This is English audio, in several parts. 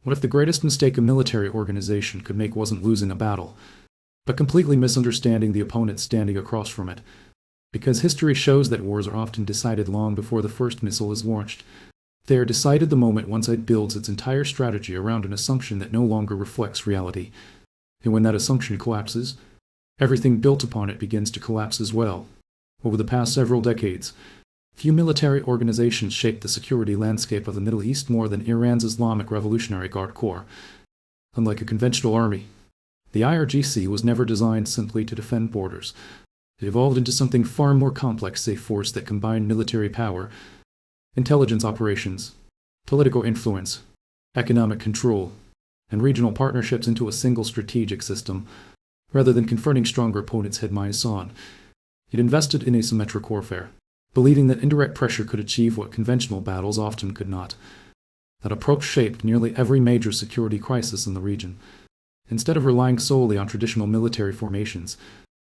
What if the greatest mistake a military organization could make wasn't losing a battle, but completely misunderstanding the opponent standing across from it? Because history shows that wars are often decided long before the first missile is launched. They are decided the moment one side builds its entire strategy around an assumption that no longer reflects reality. And when that assumption collapses, everything built upon it begins to collapse as well. Over the past several decades, few military organizations shaped the security landscape of the Middle East more than Iran's Islamic Revolutionary Guard Corps. Unlike a conventional army, the IRGC was never designed simply to defend borders. It evolved into something far more complex, a force that combined military power, intelligence operations, political influence, economic control, and regional partnerships into a single strategic system. Rather than confronting stronger opponents head-miles on, it invested in asymmetric warfare, believing that indirect pressure could achieve what conventional battles often could not. That approach shaped nearly every major security crisis in the region. Instead of relying solely on traditional military formations,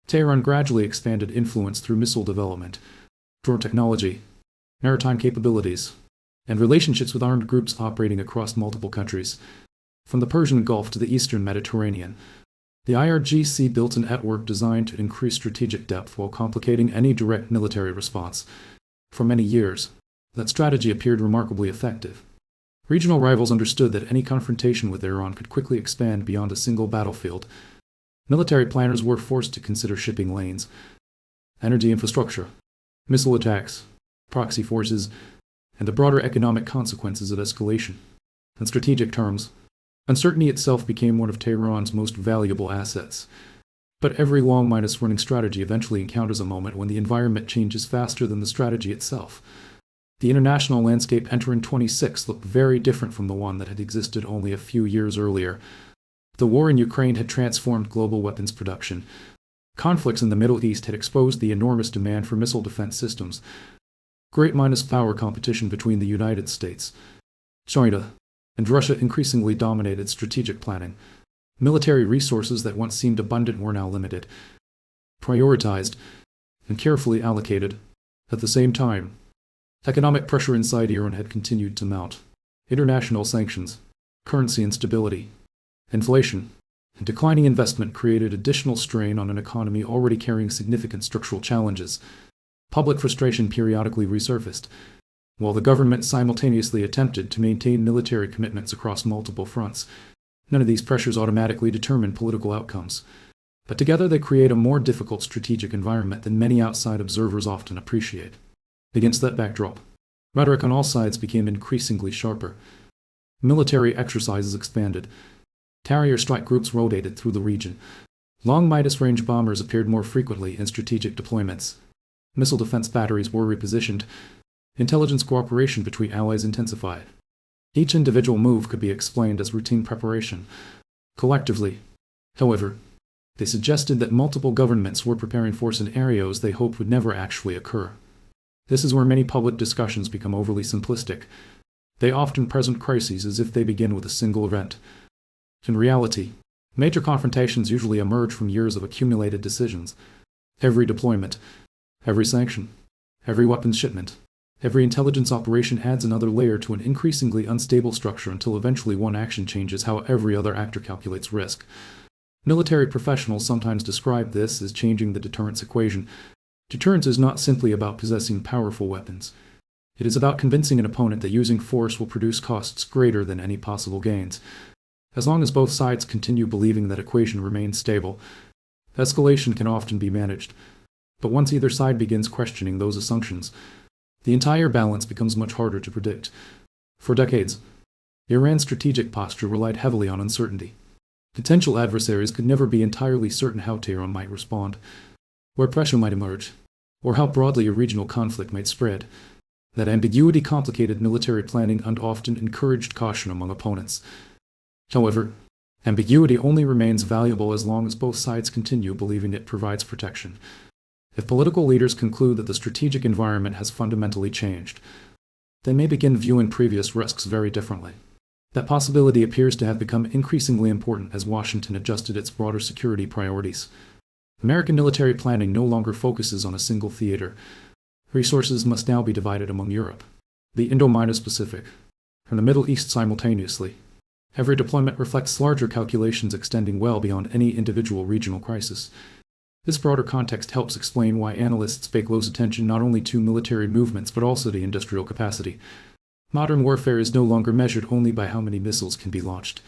Tehran gradually expanded influence through missile development, drone technology, maritime capabilities, and relationships with armed groups operating across multiple countries. From the Persian Gulf to the Eastern Mediterranean, the IRGC built an network designed to increase strategic depth while complicating any direct military response. For many years, that strategy appeared remarkably effective. Regional rivals understood that any confrontation with Iran could quickly expand beyond a single battlefield. Military planners were forced to consider shipping lanes, energy infrastructure, missile attacks, proxy forces, and the broader economic consequences of escalation. In strategic terms, uncertainty itself became one of Tehran's most valuable assets. But every long-running strategy eventually encounters a moment when the environment changes faster than the strategy itself. The international landscape entering 26 looked very different from the one that had existed only a few years earlier. The war in Ukraine had transformed global weapons production. Conflicts in the Middle East had exposed the enormous demand for missile defense systems. Great power competition between the United States, China, and Russia increasingly dominated strategic planning. Military resources that once seemed abundant were now limited, prioritized, and carefully allocated. At the same time, economic pressure inside Iran had continued to mount. International sanctions, currency instability, inflation, and declining investment created additional strain on an economy already carrying significant structural challenges. Public frustration periodically resurfaced, while the government simultaneously attempted to maintain military commitments across multiple fronts. None of these pressures automatically determine political outcomes, but together they create a more difficult strategic environment than many outside observers often appreciate. Against that backdrop, rhetoric on all sides became increasingly sharper. Military exercises expanded. Carrier strike groups rotated through the region. Long Midas-range bombers appeared more frequently in strategic deployments. Missile defense batteries were repositioned. Intelligence cooperation between allies intensified. Each individual move could be explained as routine preparation. Collectively, however, they suggested that multiple governments were preparing for scenarios they hoped would never actually occur. This is where many public discussions become overly simplistic. They often present crises as if they begin with a single event. In reality, major confrontations usually emerge from years of accumulated decisions. Every deployment, every sanction, every weapons shipment, every intelligence operation adds another layer to an increasingly unstable structure until eventually one action changes how every other actor calculates risk. Military professionals sometimes describe this as changing the deterrence equation. Deterrence is not simply about possessing powerful weapons. It is about convincing an opponent that using force will produce costs greater than any possible gains. As long as both sides continue believing that equation remains stable, escalation can often be managed. But once either side begins questioning those assumptions, the entire balance becomes much harder to predict. For decades, Iran's strategic posture relied heavily on uncertainty. Potential adversaries could never be entirely certain how Tehran might respond, where pressure might emerge, or how broadly a regional conflict might spread. That ambiguity complicated military planning and often encouraged caution among opponents. However, ambiguity only remains valuable as long as both sides continue believing it provides protection. If political leaders conclude that the strategic environment has fundamentally changed, they may begin viewing previous risks very differently. That possibility appears to have become increasingly important as Washington adjusted its broader security priorities. American military planning no longer focuses on a single theater. Resources must now be divided among Europe, the Indo-Pacific, and the Middle East simultaneously. Every deployment reflects larger calculations extending well beyond any individual regional crisis. This broader context helps explain why analysts pay close attention not only to military movements but also to industrial capacity. Modern warfare is no longer measured only by how many missiles can be launched.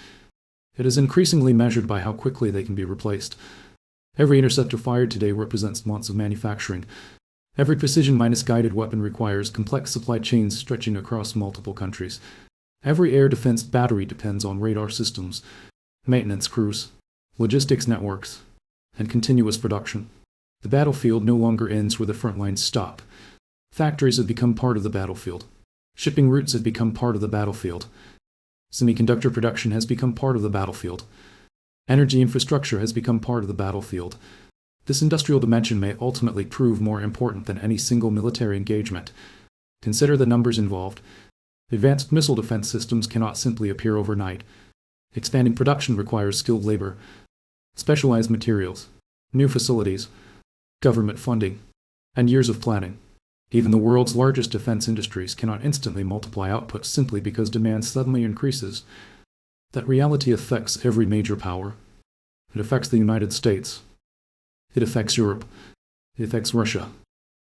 It is increasingly measured by how quickly they can be replaced. Every interceptor fired today represents months of manufacturing. Every precision-guided weapon requires complex supply chains stretching across multiple countries. Every air defense battery depends on radar systems, maintenance crews, logistics networks, and continuous production. The battlefield no longer ends where the front lines stop. Factories have become part of the battlefield. Shipping routes have become part of the battlefield. Semiconductor production has become part of the battlefield. Energy infrastructure has become part of the battlefield. This industrial dimension may ultimately prove more important than any single military engagement. Consider the numbers involved. Advanced missile defense systems cannot simply appear overnight. Expanding production requires skilled labor, specialized materials, new facilities, government funding, and years of planning. Even the world's largest defense industries cannot instantly multiply output simply because demand suddenly increases. That reality affects every major power. It affects the United States. It affects Europe. It affects Russia.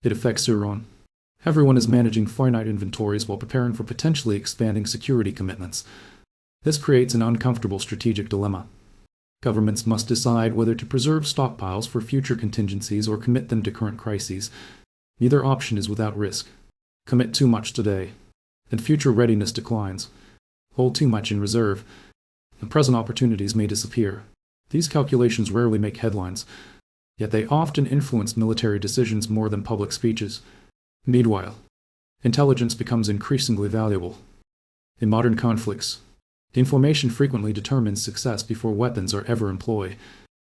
It affects Iran. Everyone is managing finite inventories while preparing for potentially expanding security commitments. This creates an uncomfortable strategic dilemma. Governments must decide whether to preserve stockpiles for future contingencies or commit them to current crises. Neither option is without risk. Commit too much today, and future readiness declines. Hold too much in reserve, and present opportunities may disappear. These calculations rarely make headlines, yet they often influence military decisions more than public speeches. Meanwhile, intelligence becomes increasingly valuable. In modern conflicts, information frequently determines success before weapons are ever employed.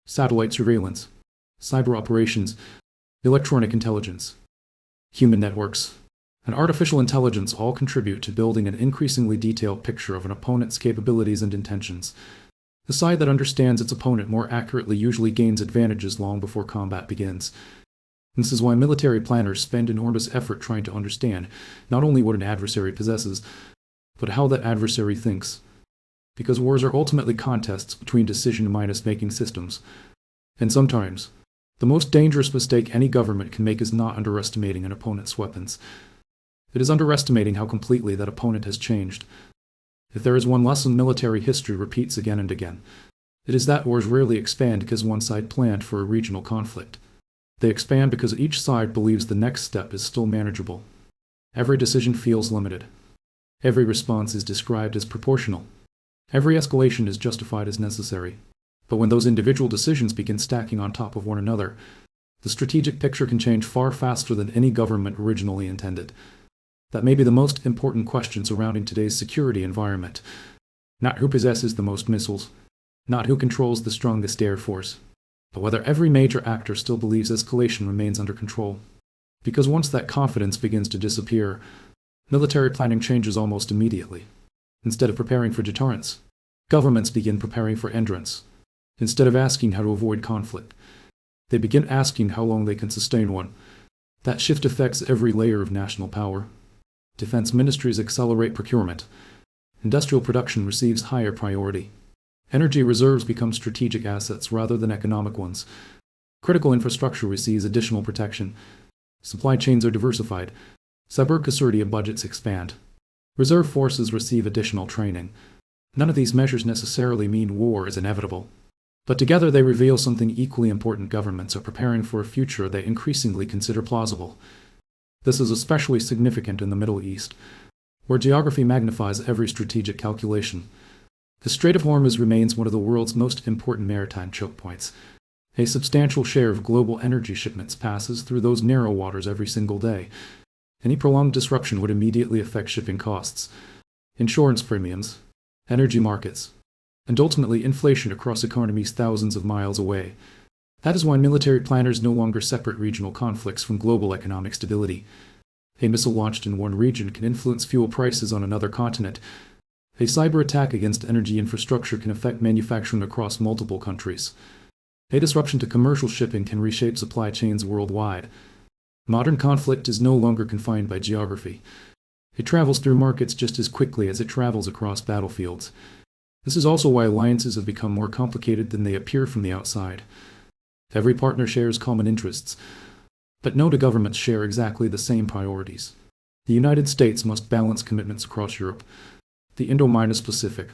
Satellite surveillance, cyber operations, electronic intelligence, human networks, and artificial intelligence all contribute to building an increasingly detailed picture of an opponent's capabilities and intentions. The side that understands its opponent more accurately usually gains advantages long before combat begins. This is why military planners spend enormous effort trying to understand not only what an adversary possesses, but how that adversary thinks. Because wars are ultimately contests between decision-making systems. And sometimes, the most dangerous mistake any government can make is not underestimating an opponent's weapons. It is underestimating how completely that opponent has changed. If there is one lesson military history repeats again and again, it is that wars rarely expand because one side planned for a regional conflict. They expand because each side believes the next step is still manageable. Every decision feels limited. Every response is described as proportional. Every escalation is justified as necessary. But when those individual decisions begin stacking on top of one another, the strategic picture can change far faster than any government originally intended. That may be the most important question surrounding today's security environment. Not who possesses the most missiles, not who controls the strongest air force, but whether every major actor still believes escalation remains under control. Because once that confidence begins to disappear, military planning changes almost immediately. Instead of preparing for deterrence, governments begin preparing for endurance. Instead of asking how to avoid conflict, they begin asking how long they can sustain one. That shift affects every layer of national power. Defense ministries accelerate procurement. Industrial production receives higher priority. Energy reserves become strategic assets rather than economic ones. Critical infrastructure receives additional protection. Supply chains are diversified. Cybersecurity budgets expand. Reserve forces receive additional training. None of these measures necessarily mean war is inevitable. But together they reveal something equally important: governments are preparing for a future they increasingly consider plausible. This is especially significant in the Middle East, where geography magnifies every strategic calculation. The Strait of Hormuz remains one of the world's most important maritime choke points. A substantial share of global energy shipments passes through those narrow waters every single day. Any prolonged disruption would immediately affect shipping costs, insurance premiums, energy markets, and ultimately inflation across economies thousands of miles away. That is why military planners no longer separate regional conflicts from global economic stability. A missile launched in one region can influence fuel prices on another continent. A cyber attack against energy infrastructure can affect manufacturing across multiple countries. A disruption to commercial shipping can reshape supply chains worldwide. Modern conflict is no longer confined by geography. It travels through markets just as quickly as it travels across battlefields. This is also why alliances have become more complicated than they appear from the outside. Every partner shares common interests, but no two governments share exactly the same priorities. The United States must balance commitments across Europe, the Indo-Pacific,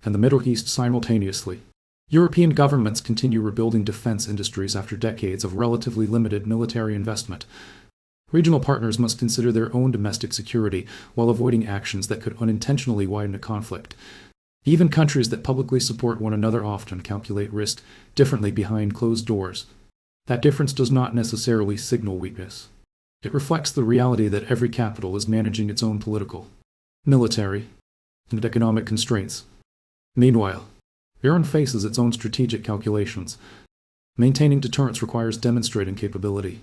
and the Middle East simultaneously. European governments continue rebuilding defense industries after decades of relatively limited military investment. Regional partners must consider their own domestic security while avoiding actions that could unintentionally widen a conflict. Even countries that publicly support one another often calculate risk differently behind closed doors. That difference does not necessarily signal weakness. It reflects the reality that every capital is managing its own political, military, and economic constraints. Meanwhile, Iran faces its own strategic calculations. Maintaining deterrence requires demonstrating capability.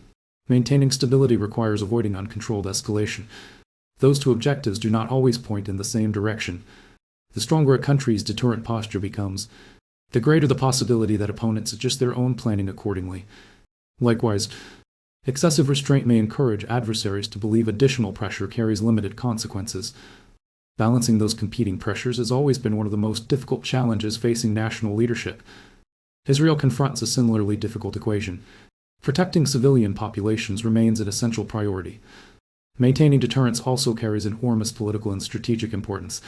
Maintaining stability requires avoiding uncontrolled escalation. Those two objectives do not always point in the same direction. The stronger a country's deterrent posture becomes, the greater the possibility that opponents adjust their own planning accordingly. Likewise, excessive restraint may encourage adversaries to believe additional pressure carries limited consequences. Balancing those competing pressures has always been one of the most difficult challenges facing national leadership. Israel confronts a similarly difficult equation. Protecting civilian populations remains an essential priority. Maintaining deterrence also carries enormous political and strategic importance.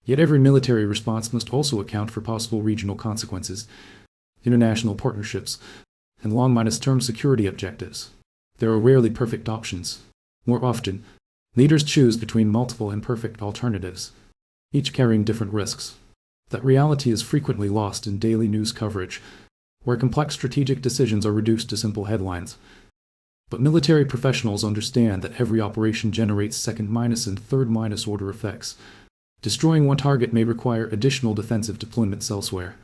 Yet every military response must also account for possible regional consequences, international partnerships, and long-term security objectives. There are rarely perfect options. More often, leaders choose between multiple imperfect alternatives, each carrying different risks. That reality is frequently lost in daily news coverage, where complex strategic decisions are reduced to simple headlines. But military professionals understand that every operation generates second- and third-order effects. Destroying one target may require additional defensive deployments elsewhere.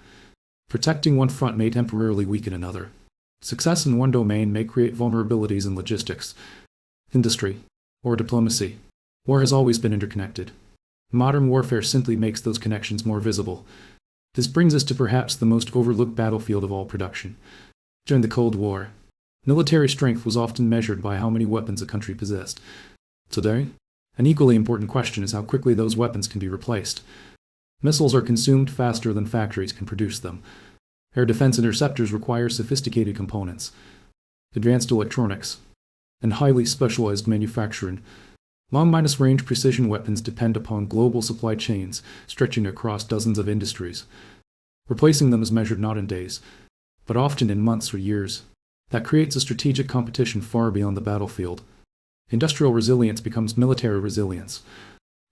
Protecting one front may temporarily weaken another. Success in one domain may create vulnerabilities in logistics, industry, or diplomacy. War has always been interconnected. Modern warfare simply makes those connections more visible. This brings us to perhaps the most overlooked battlefield of all production. During the Cold War, military strength was often measured by how many weapons a country possessed. Today, an equally important question is how quickly those weapons can be replaced. Missiles are consumed faster than factories can produce them. Air defense interceptors require sophisticated components, advanced electronics, and highly specialized manufacturing. Long-range precision weapons depend upon global supply chains stretching across dozens of industries. Replacing them is measured not in days, but often in months or years. That creates a strategic competition far beyond the battlefield. Industrial resilience becomes military resilience.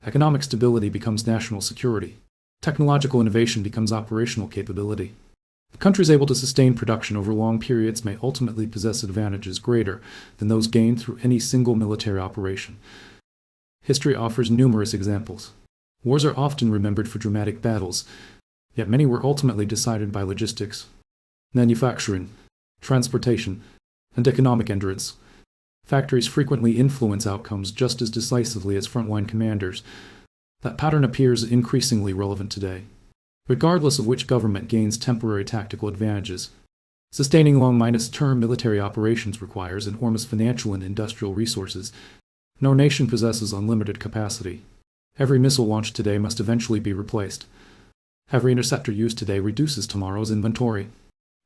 Economic stability becomes national security. Technological innovation becomes operational capability. Countries able to sustain production over long periods may ultimately possess advantages greater than those gained through any single military operation. History offers numerous examples. Wars are often remembered for dramatic battles, yet many were ultimately decided by logistics, manufacturing, transportation, and economic endurance. Factories frequently influence outcomes just as decisively as frontline commanders. That pattern appears increasingly relevant today. Regardless of which government gains temporary tactical advantages, sustaining long-term military operations requires enormous financial and industrial resources. No nation possesses unlimited capacity. Every missile launched today must eventually be replaced. Every interceptor used today reduces tomorrow's inventory.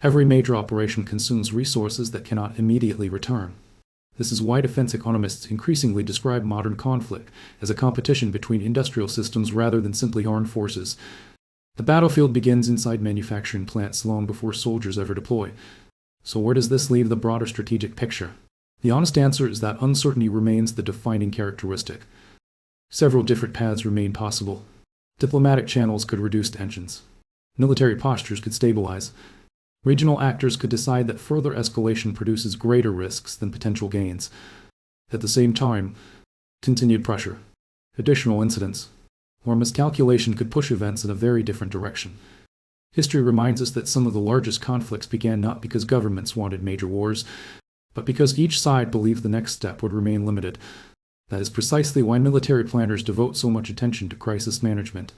Every major operation consumes resources that cannot immediately return. This is why defense economists increasingly describe modern conflict as a competition between industrial systems rather than simply armed forces. The battlefield begins inside manufacturing plants long before soldiers ever deploy. So where does this leave the broader strategic picture? The honest answer is that uncertainty remains the defining characteristic. Several different paths remain possible. Diplomatic channels could reduce tensions. Military postures could stabilize. Regional actors could decide that further escalation produces greater risks than potential gains. At the same time, continued pressure, additional incidents, or miscalculation could push events in a very different direction. History reminds us that some of the largest conflicts began not because governments wanted major wars, but because each side believed the next step would remain limited. That is precisely why military planners devote so much attention to crisis management.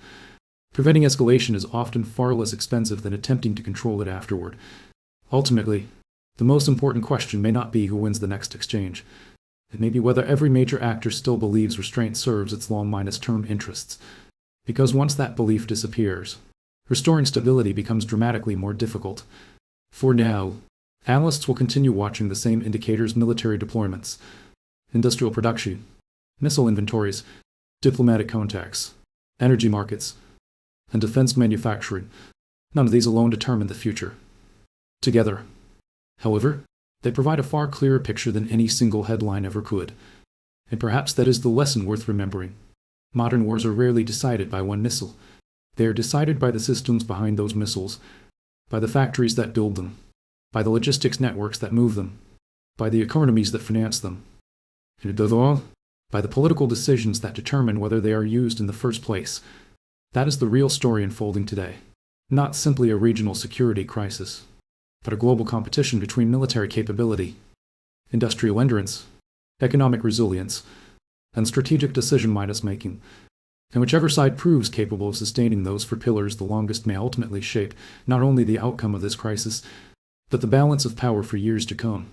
Preventing escalation is often far less expensive than attempting to control it afterward. Ultimately, the most important question may not be who wins the next exchange. It may be whether every major actor still believes restraint serves its long-term interests. Because once that belief disappears, restoring stability becomes dramatically more difficult. For now, analysts will continue watching the same indicators: military deployments, industrial production, missile inventories, diplomatic contacts, energy markets, and defense manufacturing. None of these alone determine the future. Together, however, they provide a far clearer picture than any single headline ever could. And perhaps that is the lesson worth remembering. Modern wars are rarely decided by one missile. They are decided by the systems behind those missiles, by the factories that build them, by the logistics networks that move them, by the economies that finance them, and above all, by the political decisions that determine whether they are used in the first place. That is the real story unfolding today. Not simply a regional security crisis, but a global competition between military capability, industrial endurance, economic resilience, and strategic decision-making. And whichever side proves capable of sustaining those four pillars the longest may ultimately shape not only the outcome of this crisis, but the balance of power for years to come.